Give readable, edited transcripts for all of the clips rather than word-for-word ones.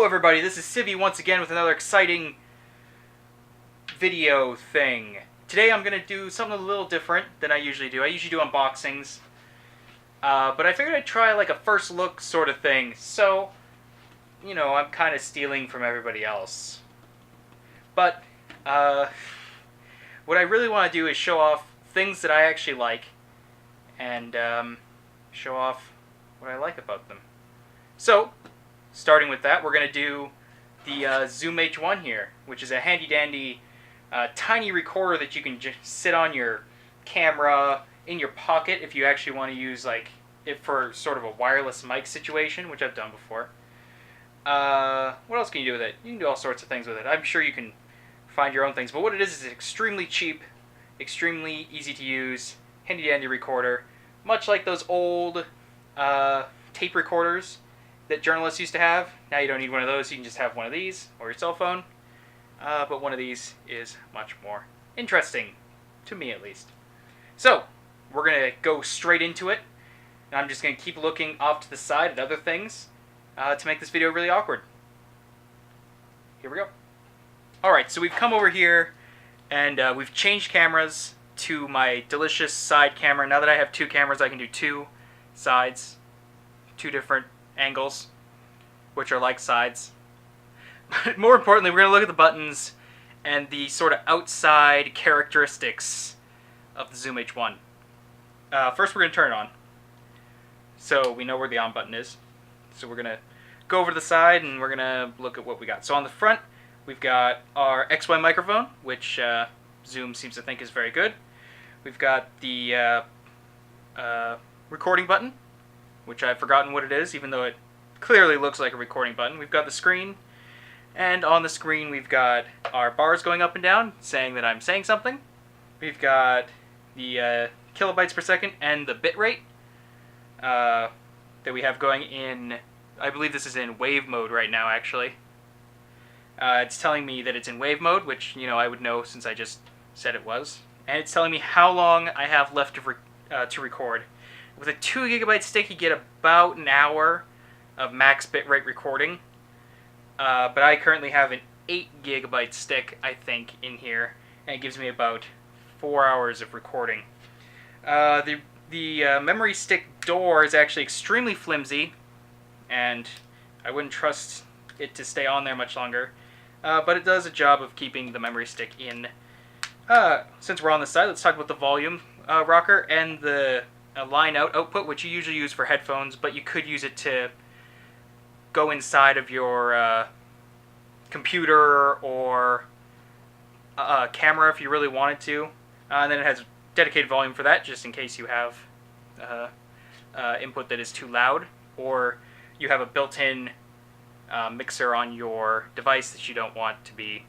Hello everybody, this is Civvie once again with another exciting video thing. Today I'm going to do something a little different than I usually do. I usually do unboxings, but I figured I'd try like a first look sort of thing. So, you know, I'm kind of stealing from everybody else. But, what I really want to do is show off things that I actually like and show off what I like about them. So, starting with that, we're going to do the Zoom H1 here, which is a handy-dandy tiny recorder that you can just sit on your camera in your pocket if you actually want to use like it for sort of a wireless mic situation, which I've done before. What else can you do with it? You can do all sorts of things with it. I'm sure you can find your own things, but what it is extremely cheap, extremely easy to use, handy-dandy recorder, much like those old tape recorders that journalists used to have. Now you don't need one of those, you can just have one of these, or your cell phone. But one of these is much more interesting, to me at least. So, we're going to go straight into it, and I'm just going to keep looking off to the side at other things to make this video really awkward. Here we go. Alright, so we've come over here, and we've changed cameras to my delicious side camera. Now that I have two cameras, I can do two sides, two different angles, which are like sides. But more importantly, we're going to look at the buttons and the sort of outside characteristics of the Zoom H1. First, we're going to turn it on, so we know where the on button is. So we're going to go over to the side and we're going to look at what we got. So on the front, we've got our XY microphone, which Zoom seems to think is very good. We've got the recording button, which I've forgotten what it is, even though it clearly looks like a recording button. We've got the screen, and on the screen we've got our bars going up and down, saying that I'm saying something. We've got the kilobytes per second and the bit rate that we have going in, I believe this is in wave mode right now, actually. It's telling me that it's in wave mode, which, you know, I would know since I just said it was. And it's telling me how long I have left to record. With a 2 GB stick, you get about an hour of max bitrate recording. But I currently have an 8 GB stick, I think, in here, and it gives me about 4 hours of recording. The memory stick door is actually extremely flimsy, and I wouldn't trust it to stay on there much longer. But it does a job of keeping the memory stick in. Since we're on the side, let's talk about the volume rocker and the line out output, which you usually use for headphones, but you could use it to go inside of your computer or camera if you really wanted to. And then it has dedicated volume for that, just in case you have input that is too loud, or you have a built-in mixer on your device that you don't want to be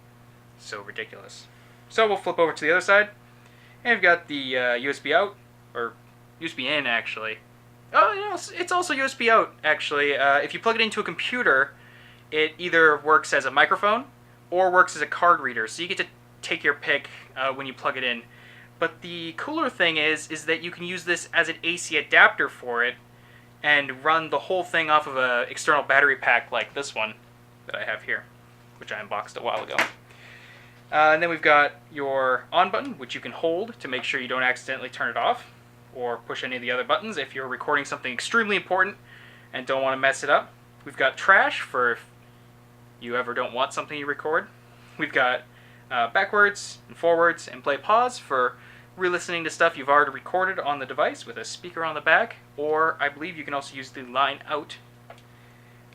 so ridiculous. So we'll flip over to the other side, and we've got the USB out, or USB in, actually. Oh, no, it's also USB out, actually. If you plug it into a computer, it either works as a microphone or works as a card reader, so you get to take your pick when you plug it in. But the cooler thing is that you can use this as an AC adapter for it and run the whole thing off of an external battery pack like this one that I have here, which I unboxed a while ago. And then we've got your on button, which you can hold to make sure you don't accidentally turn it off or push any of the other buttons if you're recording something extremely important and don't want to mess it up. We've got trash for if you ever don't want something you record. We've got backwards and forwards and play pause for re-listening to stuff you've already recorded on the device with a speaker on the back, or I believe you can also use the line out.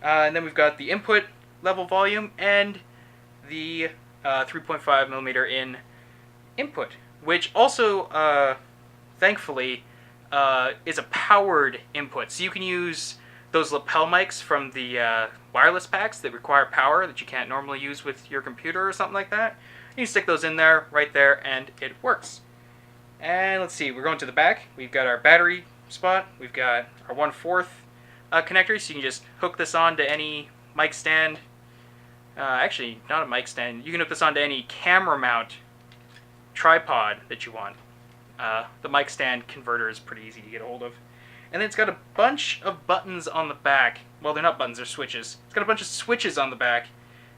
And then we've got the input level volume and the 3.5mm in input, which also, thankfully, is a powered input. So you can use those lapel mics from the wireless packs that require power that you can't normally use with your computer or something like that. You can stick those in there, right there, and it works. And let's see, we're going to the back. We've got our battery spot. We've got our 1/4 connector, so you can just hook this onto any mic stand. Actually, not a mic stand. You can hook this onto any camera mount tripod that you want. The mic stand converter is pretty easy to get a hold of. And then it's got a bunch of buttons on the back. Well, they're not buttons, they're switches. It's got a bunch of switches on the back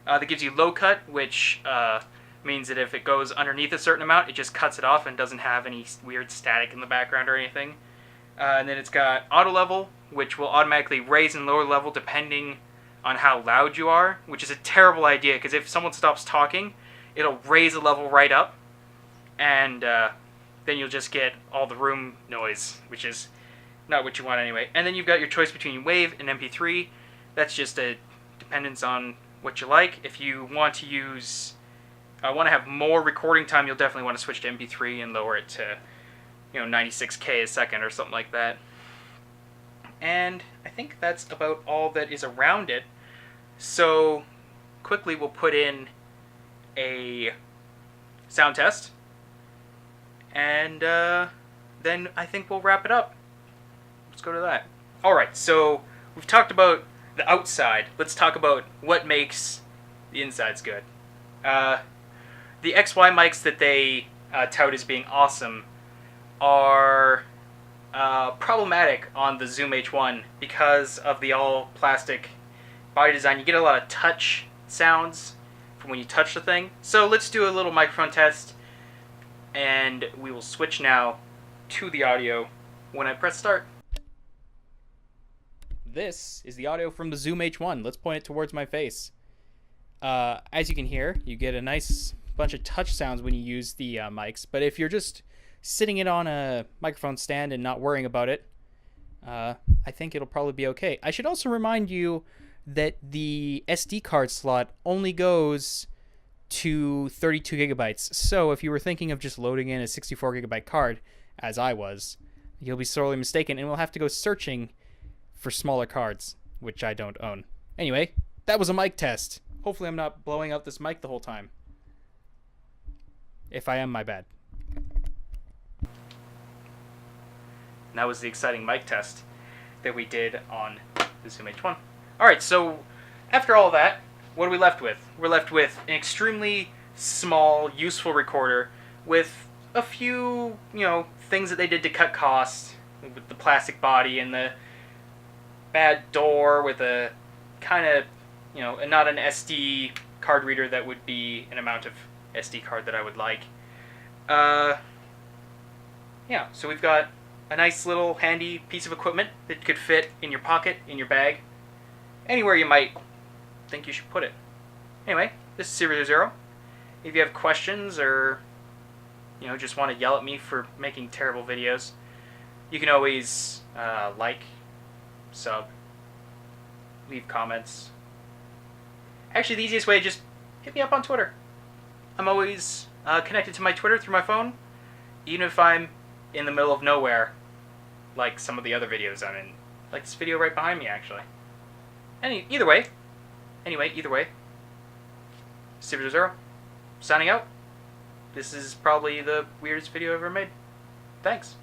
that gives you low cut, which means that if it goes underneath a certain amount, it just cuts it off and doesn't have any weird static in the background or anything. And then it's got auto level, which will automatically raise and lower level depending on how loud you are, which is a terrible idea, because if someone stops talking, it'll raise the level right up, and then you'll just get all the room noise, which is not what you want anyway. And then you've got your choice between WAV and MP3. That's just a dependence on what you like. If you want to have more recording time, you'll definitely want to switch to MP3 and lower it to 96K a second or something like that. And I think that's about all that is around it. So quickly we'll put in a sound test, and then I think we'll wrap it up. Let's go to that. Alright, so we've talked about the outside. Let's talk about what makes the insides good. The XY mics that they tout as being awesome are problematic on the Zoom H1 because of the all plastic body design. You get a lot of touch sounds from when you touch the thing. So let's do a little microphone test, and we will switch now to the audio when I press start. This is the audio from the Zoom H1. Let's point it towards my face. As you can hear, you get a nice bunch of touch sounds when you use the mics, but if you're just sitting it on a microphone stand and not worrying about it, I think it'll probably be okay. I should also remind you that the SD card slot only goes to 32 gigabytes. So if you were thinking of just loading in a 64 gigabyte card, as I was, you'll be sorely mistaken, and we'll have to go searching for smaller cards, which I don't own. Anyway, that was a mic test. Hopefully I'm not blowing out this mic the whole time. If I am, my bad. And that was the exciting mic test that we did on the Zoom H1. Alright, so after all that, what are we left with? We're left with an extremely small, useful recorder with a few, things that they did to cut costs, with the plastic body and the bad door with a kind of, not an SD card reader that would be an amount of SD card that I would like. Yeah, so we've got a nice little handy piece of equipment that could fit in your pocket, in your bag, anywhere you might think you should put it. Anyway, this is Civvie 0. If you have questions or, just want to yell at me for making terrible videos, you can always like, sub, leave comments. Actually, the easiest way, just hit me up on Twitter. I'm always connected to my Twitter through my phone, even if I'm in the middle of nowhere, like some of the other videos I'm in. Like this video right behind me, actually. Either way, Civvie 0, signing out. This is probably the weirdest video I've ever made. Thanks.